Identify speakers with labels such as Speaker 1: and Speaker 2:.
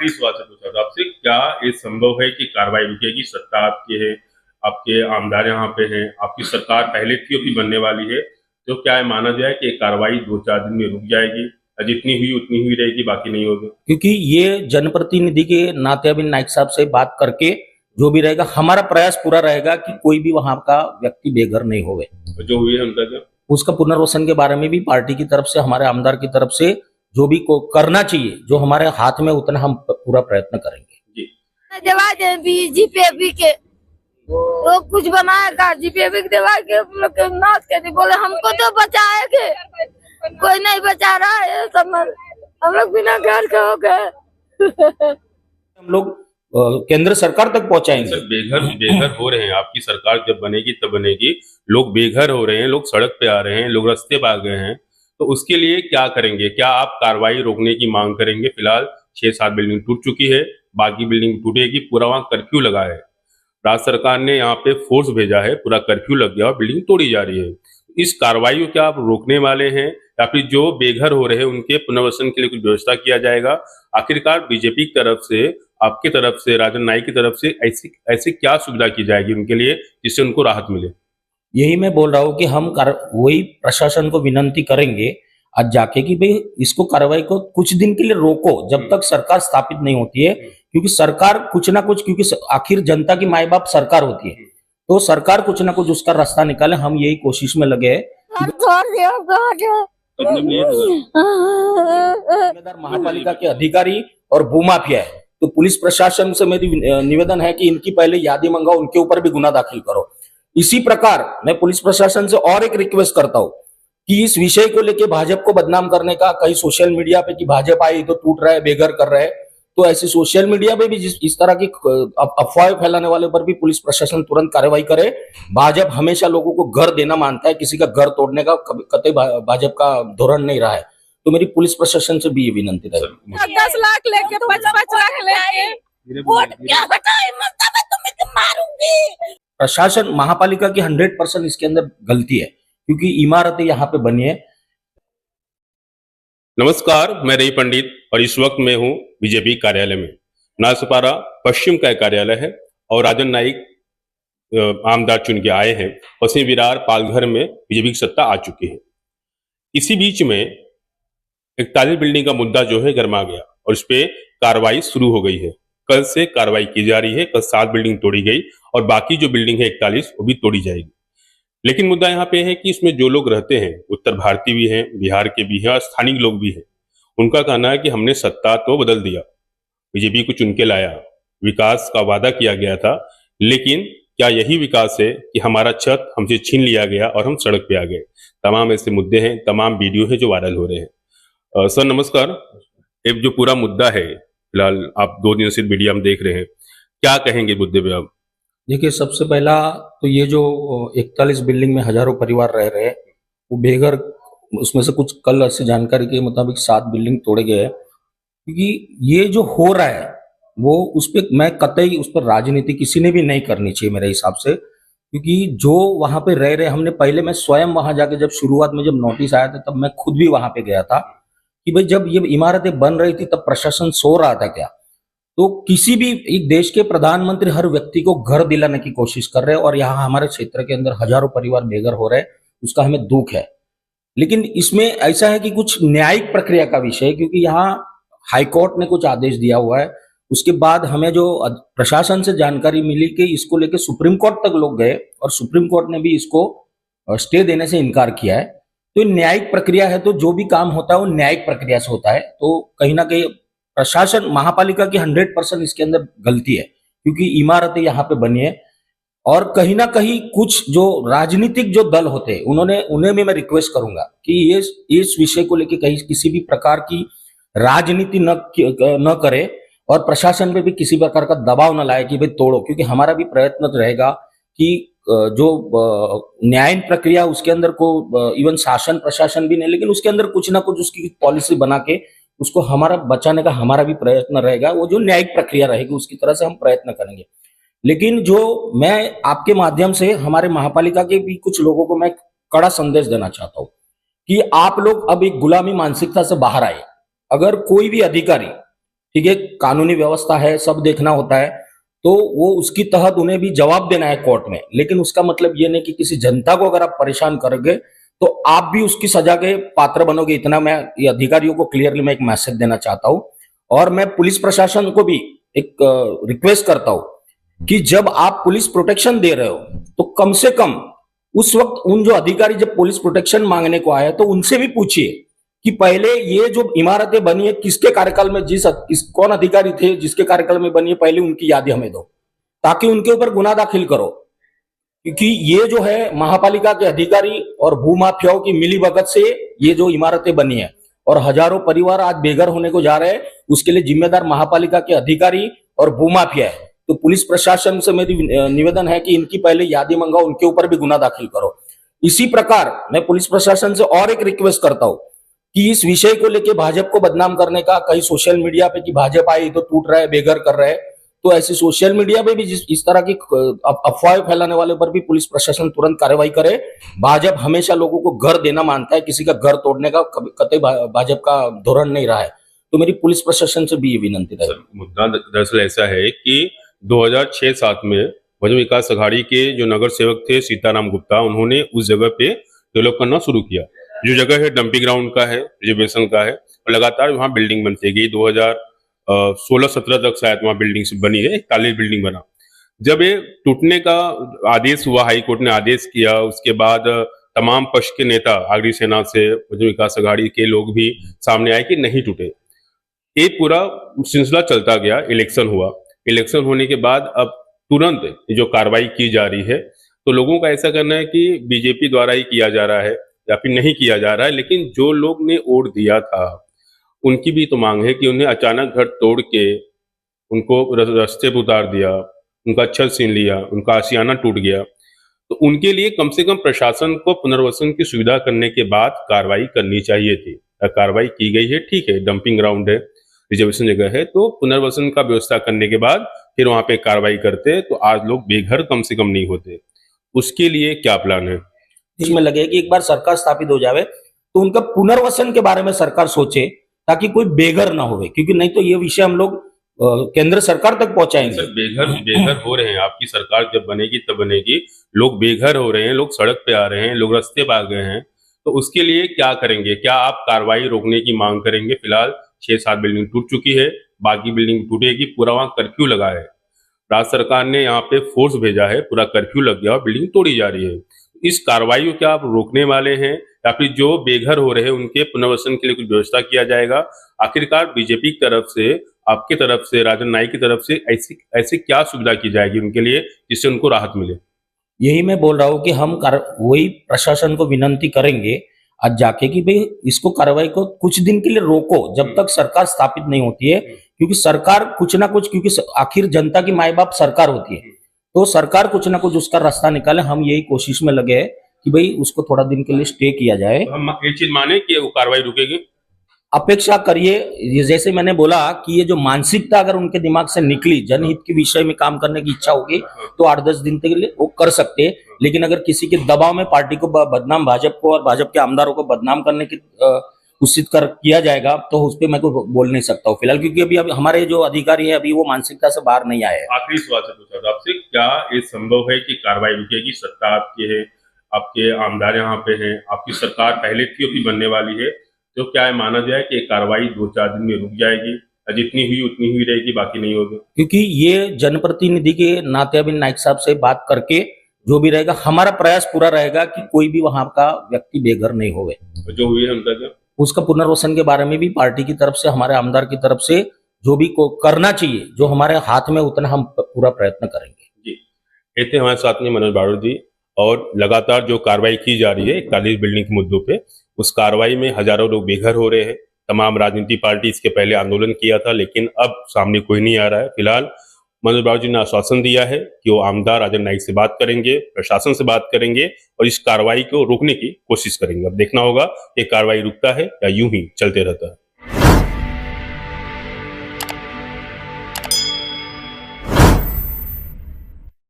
Speaker 1: आखिरी सवाल से पूछा था आपसे, क्या ये संभव है कि कार्रवाई रुकेगी? सत्ता आपकी है, आपके आमदार यहाँ पे हैं, आपकी सरकार पहले थी अभी बनने वाली है, तो क्या ये माना जाए कि कार्रवाई 2-4 दिन में रुक जाएगी, जितनी हुई उतनी हुई रहेगी, बाकी नहीं होगी?
Speaker 2: क्योंकि ये जनप्रतिनिधि के नाते अभी नाइक साहब से बात करके जो भी रहेगा, हमारा प्रयास पूरा रहेगा कि कोई भी वहां का व्यक्ति बेघर नहीं होवे।
Speaker 1: जो हुई है उनका क्या?
Speaker 2: उसका पुनर्वसन के बारे में भी पार्टी की तरफ से, हमारे आमदार की तरफ से जो भी को करना चाहिए, जो हमारे हाथ में, उतना हम पूरा प्रयत्न करेंगे।
Speaker 1: जी
Speaker 3: दवा जीपीएफबी के वो कुछ बनाएगा, जीपीएफबी के दवा के नाथ के बोले हमको तो बचाएंगे, कोई नहीं बचा रहा है, सब हम लोग बिना घर के हो गए।
Speaker 2: हम लोग केंद्र सरकार तक पहुंचाएंगे।
Speaker 1: सर, बेघर हो रहे हैं, आपकी सरकार जब बनेगी तब बनेगी, लोग बेघर हो रहे हैं, लोग सड़क पे आ रहे हैं, लोग रास्ते पे आ गए हैं, तो उसके लिए क्या करेंगे? क्या आप कार्रवाई रोकने की मांग करेंगे? फिलहाल 6-7 बिल्डिंग टूट चुकी है, बाकी बिल्डिंग टूटेगी, पूरा वहां कर्फ्यू लगा है, राज्य सरकार ने यहाँ पे फोर्स भेजा है, पूरा कर्फ्यू लग गया और बिल्डिंग तोड़ी जा रही है। इस कार्रवाई को क्या आप रोकने वाले हैं, या फिर जो बेघर हो रहे हैं उनके पुनर्वसन के लिए कुछ व्यवस्था किया जाएगा? आखिरकार बीजेपी की तरफ से, आपकी तरफ से, राजन नाईक की तरफ से ऐसी क्या सुविधा की जाएगी उनके लिए जिससे उनको राहत मिले?
Speaker 2: यही मैं बोल रहा हूँ कि हम वही प्रशासन को विनंती करेंगे आज जाके कि भाई इसको कार्रवाई को कुछ दिन के लिए रोको, जब तक सरकार स्थापित नहीं होती है, क्योंकि सरकार कुछ ना कुछ, क्योंकि आखिर जनता की माई बाप सरकार होती है, तो सरकार कुछ ना कुछ उसका रास्ता निकाले। हम यही कोशिश में लगे हैं। जिम्मेदार महापालिका के अधिकारी और भूमाफिया है, तो पुलिस प्रशासन से मेरी निवेदन है कि इनकी पहले यादी मंगाओ, उनके ऊपर भी गुना दाखिल करो। इसी प्रकार मैं पुलिस प्रशासन से और एक रिक्वेस्ट करता हूं कि इस विषय को लेके भाजपा को बदनाम करने का, कहीं सोशल मीडिया पे कि भाजपा आई तो टूट रहा है, बेघर कर रहा है, तो ऐसे सोशल मीडिया पे भी इस तरह की अफवाहें फैलाने वाले पर भी पुलिस प्रशासन तुरंत कार्रवाई करे। भाजपा हमेशा लोगों को घर देना मानता है, किसी का घर तोड़ने का कतई भाजपा का धोरण नहीं रहा है। तो मेरी पुलिस प्रशासन से भी ये विनंती रहेगी।
Speaker 3: 10 लाख लेके 5-5 लाख लेके वोट क्या बताए, ममता मैं तुम्हें मारूंगी।
Speaker 2: प्रशासन, महापालिका की 100% इसके अंदर गलती है, क्योंकि इमारतें यहाँ पे बनी है।
Speaker 1: नमस्कार, मैं रवि पंडित और इस वक्त मैं हूँ बीजेपी कार्यालय में। नालसपारा पश्चिम का कार्यालय है और राजन नाईक आमदार चुन के आए हैं। पश्चिमी विरार पालघर में बीजेपी की सत्ता आ चुकी है। इसी बीच में 41 बिल्डिंग का मुद्दा जो है गर्मा गया और इस पे कार्रवाई शुरू हो गई है। कल से कार्रवाई की जा रही है। कल 7 बिल्डिंग तोड़ी गई और बाकी जो बिल्डिंग है 41 वो भी तोड़ी जाएगी। लेकिन मुद्दा यहाँ पे है कि इसमें जो लोग रहते हैं, उत्तर भारतीय भी हैं, बिहार के भी हैं और स्थानीय लोग भी हैं। उनका कहना है कि हमने सत्ता तो बदल दिया, बीजेपी को चुन के लाया, विकास का वादा किया गया था, लेकिन क्या यही विकास है कि हमारा छत हमसे छीन लिया गया और हम सड़क पे आ गए? तमाम ऐसे मुद्दे हैं, तमाम वीडियो है जो वायरल हो रहे हैं। सर नमस्कार, एक जो पूरा मुद्दा है, फिलहाल आप 2 दिन से वीडियो हम देख रहे हैं, क्या कहेंगे मुद्दे पे आप?
Speaker 2: देखिए, सबसे पहला तो ये जो 41 बिल्डिंग में हजारों परिवार रह रहे हैं, वो बेघर, उसमें से कुछ कल से जानकारी के मुताबिक 7 बिल्डिंग तोड़े गए हैं। क्योंकि ये जो हो रहा है वो उस पर मैं कतई उस पर राजनीति किसी ने भी नहीं करनी चाहिए मेरे हिसाब से। क्योंकि जो वहां पे रह रहे, हमने पहले, मैं स्वयं वहां जाके जब शुरुआत में जब नोटिस आया था तब मैं खुद भी वहां पे गया था कि भाई जब ये इमारतें बन रही थी तब प्रशासन सो रहा था क्या? तो किसी भी एक देश के प्रधानमंत्री हर व्यक्ति को घर दिलाने की कोशिश कर रहे हैं और यहाँ हमारे क्षेत्र के अंदर हजारों परिवार बेघर हो रहे हैं, उसका हमें दुख है। लेकिन इसमें ऐसा है कि कुछ न्यायिक प्रक्रिया का विषय है, क्योंकि यहाँ हाईकोर्ट ने कुछ आदेश दिया हुआ है। उसके बाद हमें जो प्रशासन से जानकारी मिली कि इसको लेके सुप्रीम कोर्ट तक लोग गए और सुप्रीम कोर्ट ने भी इसको स्टे देने से इनकार किया है। तो न्यायिक प्रक्रिया है, तो जो भी काम होता है वो न्यायिक प्रक्रिया से होता है। तो कहीं ना कहीं प्रशासन, महापालिका की 100% इसके अंदर गलती है, क्योंकि इमारतें यहाँ पे बनी है। और कहीं ना कहीं कुछ जो राजनीतिक जो दल होते हैं, उन्हें भी मैं रिक्वेस्ट करूंगा कि ये इस विषय को लेके कहीं किसी भी प्रकार की राजनीति न करे और प्रशासन पे भी किसी प्रकार का दबाव न लाए कि भाई तोड़ो। क्योंकि हमारा भी प्रयत्न रहेगा कि जो न्याय प्रक्रिया उसके अंदर को, इवन शासन प्रशासन भी नहीं, लेकिन उसके अंदर कुछ ना कुछ उसकी पॉलिसी बना के उसको हमारा बचाने का हमारा भी प्रयत्न रहेगा। वो जो न्यायिक प्रक्रिया रहेगी उसकी तरह से हम प्रयत्न करेंगे। लेकिन जो मैं आपके माध्यम से हमारे महापालिका के भी कुछ लोगों को मैं कड़ा संदेश देना चाहता हूं कि आप लोग अब एक गुलामी मानसिकता से बाहर आए। अगर कोई भी अधिकारी ठीक है, कानूनी व्यवस्था है, सब देखना होता है, तो वो उसकी तहत उन्हें भी जवाब देना है कोर्ट में। लेकिन उसका मतलब ये नहीं कि किसी जनता को अगर आप परेशान करोगे तो आप भी उसकी सजा के पात्र बनोगे। इतना मैं ये अधिकारियों को क्लियरली मैं एक मैसेज देना चाहता हूं। और मैं पुलिस प्रशासन को भी एक रिक्वेस्ट करता हूं कि जब आप पुलिस प्रोटेक्शन दे रहे हो तो कम से कम उस वक्त उन जो अधिकारी जब पुलिस प्रोटेक्शन मांगने को आए तो उनसे भी पूछिए कि पहले ये जो इमारतें बनी है किसके कार्यकाल में, कौन अधिकारी थे जिसके कार्यकाल में बनी है, पहले उनकी यादें हमें दो, ताकि उनके ऊपर गुनाह दाखिल करो। क्योंकि ये जो है महापालिका के अधिकारी और भूमाफियाओं की मिलीभगत से ये जो इमारतें बनी है और हजारों परिवार आज बेघर होने को जा रहे हैं, उसके लिए जिम्मेदार महापालिका के अधिकारी और भूमाफिया है। तो पुलिस प्रशासन से मेरी निवेदन है कि इनकी पहले यादी मंगाओ, उनके ऊपर भी गुनाह दाखिल करो। इसी प्रकार मैं पुलिस प्रशासन से और एक रिक्वेस्ट करता हूं कि इस विषय को लेकर भाजपा को बदनाम करने का कहीं सोशल मीडिया पे कि भाजपा आई तो टूट रहा है, बेघर कर रहा है, तो ऐसे सोशल मीडिया पे भी इस तरह की अफवाहें फैलाने वाले पर भी पुलिस प्रशासन तुरंत कार्रवाई करे। भाजपा हमेशा लोगों को घर देना मानता है, किसी का घर तोड़ने का कतई भाजपा का धोरण नहीं रहा है। तो मेरी पुलिस प्रशासन से भी ये विनंती है।
Speaker 1: मुद्दा दरअसल ऐसा है कि 2006-7 में वजन विकास अघाड़ी के जो नगर सेवक थे सीताराम गुप्ता, उन्होंने उस जगह पे डेवलप करना शुरू किया। जो जगह है डंपिंग ग्राउंड का है, रिजर्वेशन का है, और लगातार वहाँ बिल्डिंग बनती गई। 2016-17 तक शायद वहाँ बिल्डिंग बनी है, 41 बिल्डिंग बना। जब ये टूटने का आदेश हुआ, हाई कोर्ट ने आदेश किया, उसके बाद तमाम पक्ष के नेता आगरी सेना से वजन विकास अघाड़ी के लोग भी सामने आए कि नहीं टूटे। ये पूरा सिलसिला चलता गया, इलेक्शन हुआ। इलेक्शन होने के बाद अब तुरंत जो कार्रवाई की जा रही है, तो लोगों का ऐसा करना है कि बीजेपी द्वारा ही किया जा रहा है या फिर नहीं किया जा रहा है। लेकिन जो लोग ने वोट दिया था उनकी भी तो मांग है कि उन्हें अचानक घर तोड़ के उनको रास्ते पर उतार दिया, उनका छत छीन लिया, उनका आशियाना टूट गया। तो उनके लिए कम से कम प्रशासन को पुनर्वसन की सुविधा करने के बाद कार्रवाई करनी चाहिए थी। कार्रवाई की गई है, ठीक है, डंपिंग ग्राउंड है, रिजर्वेशन जगह है, तो पुनर्वसन का व्यवस्था करने के बाद फिर वहां पे कार्रवाई करते तो आज लोग बेघर कम से कम नहीं होते। उसके लिए क्या प्लान है?
Speaker 2: इसमें लगे कि एक बार सरकार स्थापित हो जावे तो उनका पुनर्वसन के बारे में सरकार सोचे, ताकि कोई बेघर ना होवे, क्योंकि नहीं तो ये विषय हम लोग केंद्र सरकार तक पहुंचाएंगे।
Speaker 1: सर, बेघर हो रहे हैं, आपकी सरकार जब बनेगी तब बनेगी। लोग बेघर हो रहे हैं, लोग सड़क पे आ रहे हैं, लोग रास्ते पे आ गए हैं, तो उसके लिए क्या करेंगे? क्या आप कार्रवाई रोकने की मांग करेंगे? फिलहाल 6-7 बिल्डिंग टूट चुकी है, बाकी बिल्डिंग टूटेगी। पूरा वहां कर्फ्यू लगा है, राज्य सरकार ने यहाँ पे फोर्स भेजा है, पूरा कर्फ्यू लग गया और बिल्डिंग तोड़ी जा रही है। इस कार्रवाई को क्या आप रोकने वाले हैं या फिर जो बेघर हो रहे हैं उनके पुनर्वसन के लिए कुछ व्यवस्था किया जाएगा? आखिरकार बीजेपी की तरफ से, आपकी तरफ से, राजन नाईक की तरफ से ऐसी क्या सुविधा की जाएगी उनके लिए जिससे उनको राहत मिले?
Speaker 2: यही मैं बोल रहा हूं कि हम वही प्रशासन को विनंती करेंगे आज जाके कि भाई इसको कार्रवाई को कुछ दिन के लिए रोको, जब तक सरकार स्थापित नहीं होती है। क्योंकि सरकार कुछ ना कुछ, क्योंकि आखिर जनता की माई बाप सरकार होती है, तो सरकार कुछ ना कुछ उसका रास्ता निकाले। हम यही कोशिश में लगे हैं कि भाई उसको थोड़ा दिन के लिए स्टे किया जाए।
Speaker 1: हम ये चीज माने कि वो कार्रवाई रुकेगी?
Speaker 2: अपेक्षा करिए। जैसे मैंने बोला कि ये जो मानसिकता अगर उनके दिमाग से निकली, जनहित के विषय में काम करने की इच्छा होगी, तो 8-10 दिन के लिए वो कर सकते हैं। लेकिन अगर किसी के दबाव में पार्टी को बदनाम, भाजपा को और भाजपा के आमदारों को बदनाम करने की कोशिश किया जाएगा, तो उस पर मैं कुछ बोल नहीं सकता हूँ फिलहाल, क्योंकि अभी हमारे जो अधिकारी है अभी वो मानसिकता से बाहर नहीं आए।
Speaker 1: आखिरी सवाल से पूछा था आपसे, क्या ये संभव है कि कार्रवाई रुकेगी? सत्ता आपकी है, आपके आमदार यहाँ पे हैं, आपकी सरकार पहले थी, अभी बनने वाली है, तो क्या है माना जाए कि कार्रवाई 2-4 दिन में रुक जाएगी, जितनी हुई उतनी हुई रहेगी, बाकी नहीं होगी?
Speaker 2: क्योंकि ये जनप्रतिनिधि के नाते अभी नाइक साहब से बात करके जो भी रहेगा, हमारा प्रयास पूरा रहेगा कि कोई भी वहां का व्यक्ति बेघर नहीं होवे।
Speaker 1: जो हुई है उनका क्या? उसका
Speaker 2: पुनर्वसन के बारे में भी पार्टी की तरफ से, हमारे आमदार की तरफ से जो भी को करना चाहिए, जो हमारे हाथ में, उतना हम पूरा प्रयत्न करेंगे।
Speaker 1: जी, ये थे हमारे साथ में मनोज बारोट जी। और लगातार जो कार्रवाई की जा रही है 41 बिल्डिंग के मुद्दों पे, उस कार्रवाई में हजारों लोग बेघर हो रहे हैं। तमाम राजनीतिक पार्टी इसके पहले आंदोलन किया था, लेकिन अब सामने कोई नहीं आ रहा है। फिलहाल मनोज बारोट जी ने आश्वासन दिया है कि वो आमदार राजन नाईक से बात करेंगे, प्रशासन से बात करेंगे और इस कार्रवाई को रोकने की कोशिश करेंगे। अब देखना होगा कि कार्रवाई रुकता है या यूं ही चलते रहता है।